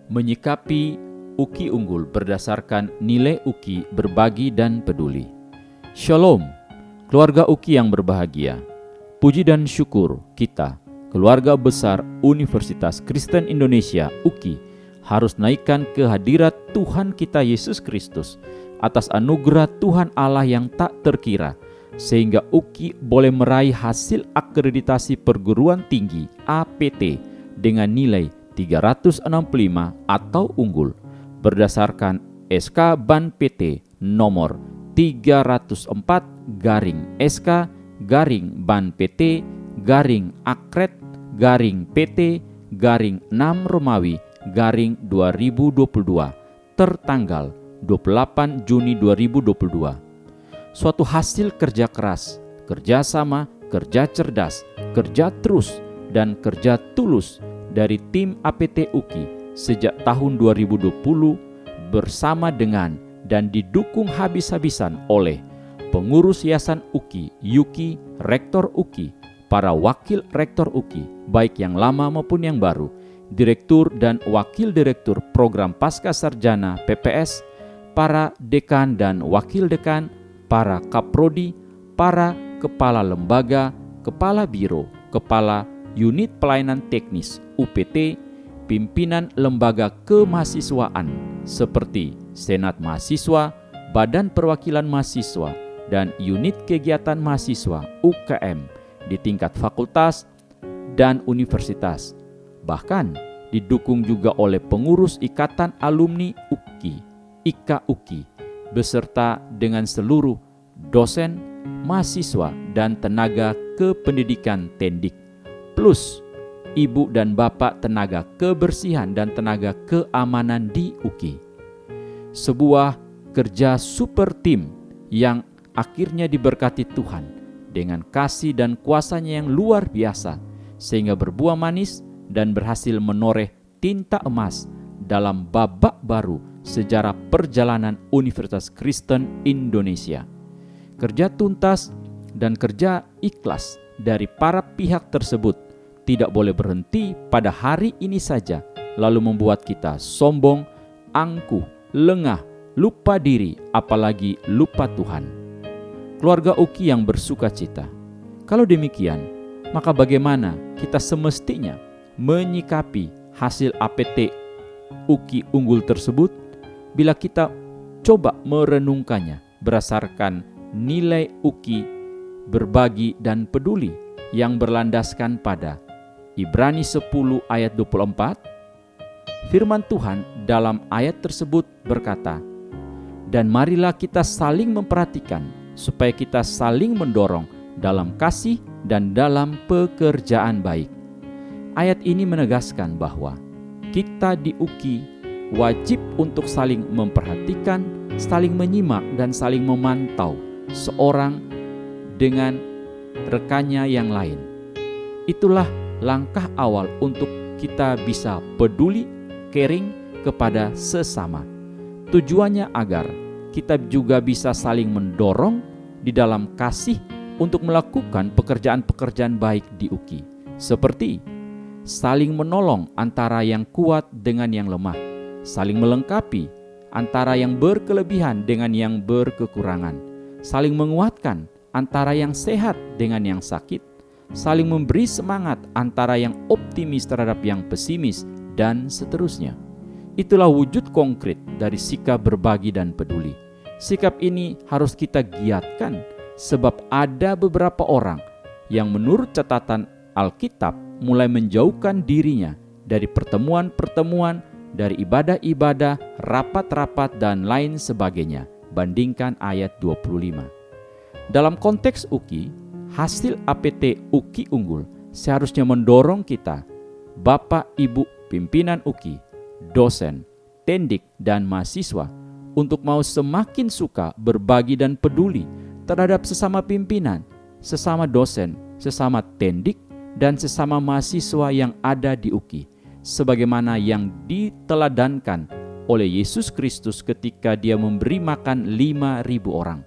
Menyikapi UKI unggul berdasarkan nilai UKI berbagi dan peduli. Shalom, keluarga UKI yang berbahagia. Puji dan syukur kita, keluarga besar Universitas Kristen Indonesia UKI, harus naikkan kehadirat Tuhan kita Yesus Kristus atas anugerah Tuhan Allah yang tak terkira, sehingga UKI boleh meraih hasil akreditasi perguruan tinggi APT dengan nilai 365 atau unggul berdasarkan SK Ban PT nomor 304/SK/Ban PT /Akret/PT/6 Romawi/2022 tertanggal 28 Juni 2022. Suatu hasil kerja keras, kerja sama, kerja cerdas, kerja terus, dan kerja tulus dari tim APT UKI sejak tahun 2020 bersama dengan dan didukung habis-habisan oleh pengurus Yayasan UKI, YUKI, Rektor UKI, para wakil Rektor UKI, baik yang lama maupun yang baru, Direktur dan Wakil Direktur Program Pascasarjana PPS, para dekan dan wakil dekan, para kaprodi, para kepala lembaga, kepala biro, kepala unit pelayanan teknis UPT, pimpinan lembaga kemahasiswaan seperti Senat Mahasiswa, Badan Perwakilan Mahasiswa, dan unit kegiatan mahasiswa UKM di tingkat fakultas dan universitas. Bahkan didukung juga oleh pengurus Ikatan Alumni UKI, IKA UKI, beserta dengan seluruh dosen, mahasiswa, dan tenaga kependidikan Tendik, plus ibu dan bapak tenaga kebersihan dan tenaga keamanan di UKI. Sebuah kerja super tim yang akhirnya diberkati Tuhan dengan kasih dan kuasa-Nya yang luar biasa, sehingga berbuah manis dan berhasil menoreh tinta emas dalam babak baru sejarah perjalanan Universitas Kristen Indonesia. Kerja tuntas dan kerja ikhlas dari para pihak tersebut tidak boleh berhenti pada hari ini saja, lalu membuat kita sombong, angkuh, lengah, lupa diri, apalagi lupa Tuhan. Keluarga UKI yang bersuka cita. Kalau demikian, maka bagaimana kita semestinya menyikapi hasil APT UKI unggul tersebut bila kita coba merenungkannya berdasarkan nilai UKI berbagi dan peduli yang berlandaskan pada Ibrani 10 ayat 24, firman Tuhan dalam ayat tersebut berkata, "Dan marilah kita saling memperhatikan supaya kita saling mendorong dalam kasih dan dalam pekerjaan baik." Ayat ini menegaskan bahwa kita di UKI wajib untuk saling memperhatikan, saling menyimak, dan saling memantau seorang dengan rekannya yang lain. Itulah langkah awal untuk kita bisa peduli, caring kepada sesama. Tujuannya agar kita juga bisa saling mendorong di dalam kasih untuk melakukan pekerjaan-pekerjaan baik di UKI, seperti saling menolong antara yang kuat dengan yang lemah, saling melengkapi antara yang berkelebihan dengan yang berkekurangan, saling menguatkan antara yang sehat dengan yang sakit, saling memberi semangat antara yang optimis terhadap yang pesimis, dan seterusnya. Itulah wujud konkret dari sikap berbagi dan peduli. Sikap ini harus kita giatkan sebab ada beberapa orang yang menurut catatan Alkitab mulai menjauhkan dirinya dari pertemuan-pertemuan, dari ibadah-ibadah, rapat-rapat, dan lain sebagainya. Bandingkan ayat 25. Dalam konteks UKI, hasil APT UKI unggul seharusnya mendorong kita, Bapak, Ibu, pimpinan UKI, dosen, tendik, dan mahasiswa untuk mau semakin suka berbagi dan peduli terhadap sesama pimpinan, sesama dosen, sesama tendik, dan sesama mahasiswa yang ada di UKI, sebagaimana yang diteladankan oleh Yesus Kristus ketika Dia memberi makan 5.000 orang.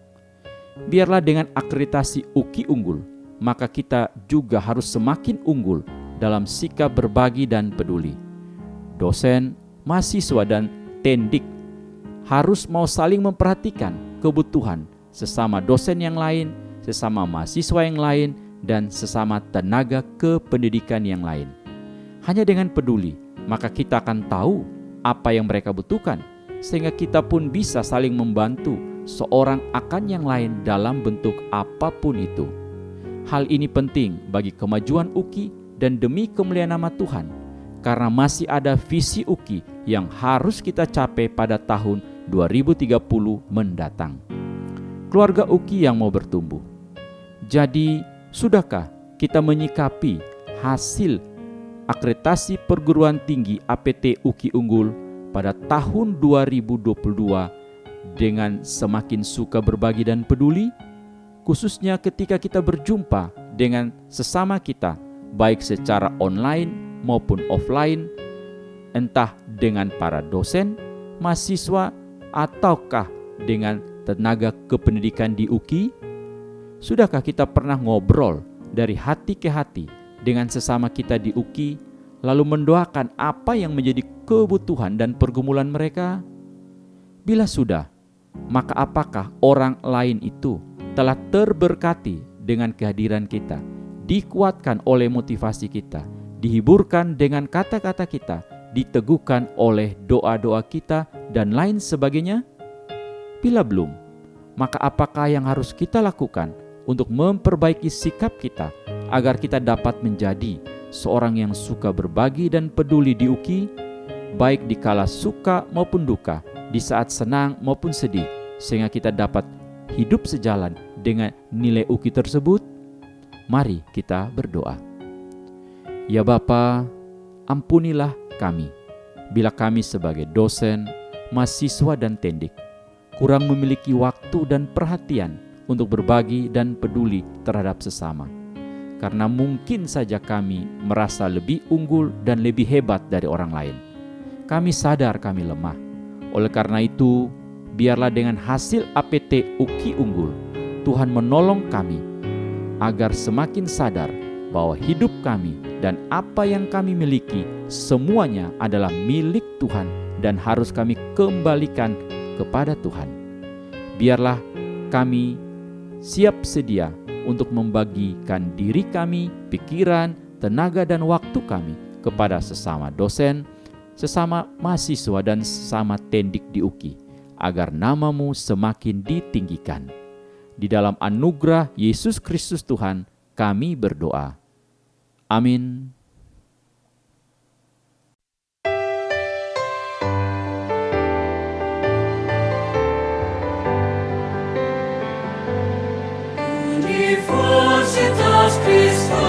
Biarlah dengan akreditasi UKI unggul, maka kita juga harus semakin unggul dalam sikap berbagi dan peduli. Dosen, mahasiswa dan tendik harus mau saling memperhatikan kebutuhan sesama dosen yang lain, sesama mahasiswa yang lain, dan sesama tenaga kependidikan yang lain. Hanya dengan peduli, maka kita akan tahu apa yang mereka butuhkan, sehingga kita pun bisa saling membantu seorang akan yang lain dalam bentuk apapun itu. Hal ini penting bagi kemajuan UKI dan demi kemuliaan nama Tuhan, karena masih ada visi UKI yang harus kita capai pada tahun 2030 mendatang. Keluarga UKI yang mau bertumbuh. Jadi, sudahkah kita menyikapi hasil akreditasi perguruan tinggi APT UKI Unggul pada tahun 2022 dengan semakin suka berbagi dan peduli? Khususnya ketika kita berjumpa dengan sesama kita, baik secara online maupun offline, entah dengan para dosen, mahasiswa, ataukah dengan tenaga kependidikan di UKI. Sudahkah kita pernah ngobrol dari hati ke hati dengan sesama kita di UKI, lalu mendoakan apa yang menjadi kebutuhan dan pergumulan mereka? Bila sudah, maka apakah orang lain itu telah terberkati dengan kehadiran kita, dikuatkan oleh motivasi kita, dihiburkan dengan kata-kata kita, diteguhkan oleh doa-doa kita, dan lain sebagainya? Bila belum, maka apakah yang harus kita lakukan untuk memperbaiki sikap kita agar kita dapat menjadi seorang yang suka berbagi dan peduli di UKI, baik di kala suka maupun duka, di saat senang maupun sedih, sehingga kita dapat hidup sejalan dengan nilai UKI tersebut? Mari kita berdoa. Ya Bapa, ampunilah kami bila kami sebagai dosen, mahasiswa dan tendik kurang memiliki waktu dan perhatian untuk berbagi dan peduli terhadap sesama. Karena mungkin saja kami merasa lebih unggul dan lebih hebat dari orang lain. Kami sadar kami lemah. Oleh karena itu, biarlah dengan hasil APT UKI Unggul, Tuhan menolong kami agar semakin sadar bahwa hidup kami dan apa yang kami miliki semuanya adalah milik Tuhan dan harus kami kembalikan kepada Tuhan. Biarlah kami siap sedia untuk membagikan diri kami, pikiran, tenaga dan waktu kami kepada sesama dosen, sesama mahasiswa dan sesama tendik di UKI, agar namamu semakin ditinggikan. Di dalam anugerah Yesus Kristus Tuhan kami berdoa. Amin. Universitas Kristus.